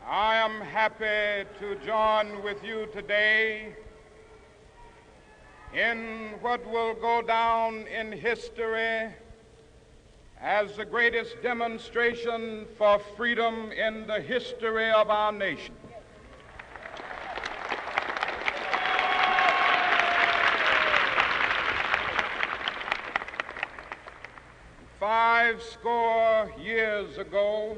I am happy to join with you today in what will go down in history as the greatest demonstration for freedom in the history of our nation. Five score years ago,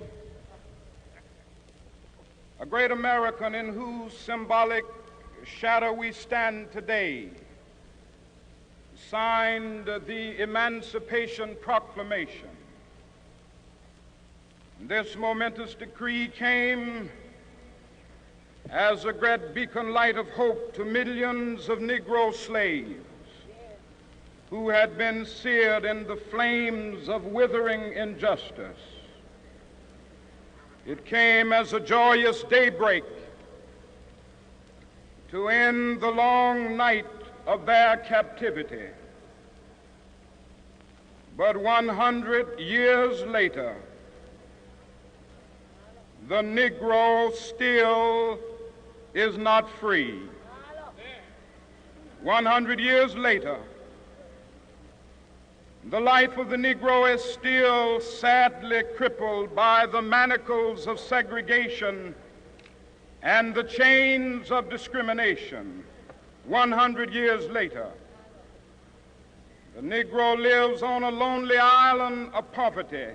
a great American in whose symbolic shadow we stand today signed the Emancipation Proclamation. This momentous decree came as a great beacon light of hope to millions of Negro slaves who had been seared in the flames of withering injustice. It came as a joyous daybreak to end the long night of their captivity. But 100 years later, the Negro still is not free. 100 years later, the life of the Negro is still sadly crippled by the manacles of segregation and the chains of discrimination. 100 years later, the Negro lives on a lonely island of poverty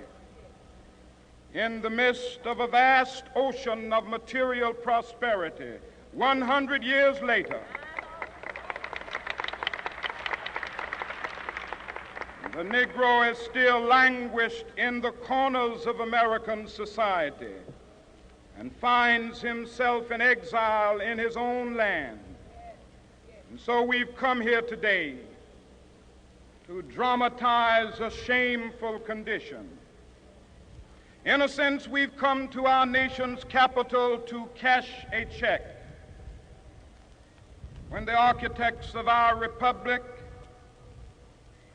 in the midst of a vast ocean of material prosperity. 100 years later, the Negro is still languished in the corners of American society and finds himself in exile in his own land. And so we've come here today to dramatize a shameful condition. In a sense, we've come to our nation's capital to cash a check. When the architects of our republic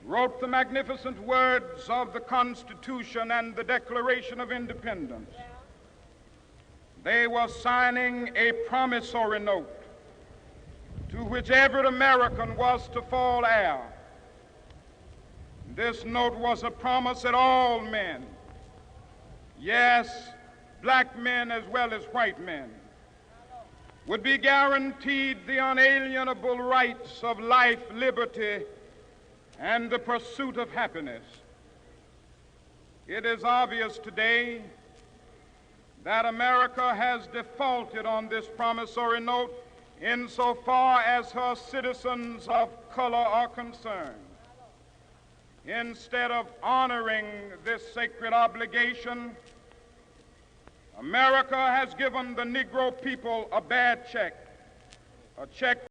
wrote the magnificent words of the Constitution and the Declaration of Independence, they were signing a promissory note to which every American was to fall heir. This note was a promise that all men, yes, black men as well as white men, would be guaranteed the unalienable rights of life, liberty, and the pursuit of happiness. It is obvious today that America has defaulted on this promissory note insofar as her citizens of color are concerned. Instead of honoring this sacred obligation, America has given the Negro people a bad check, a check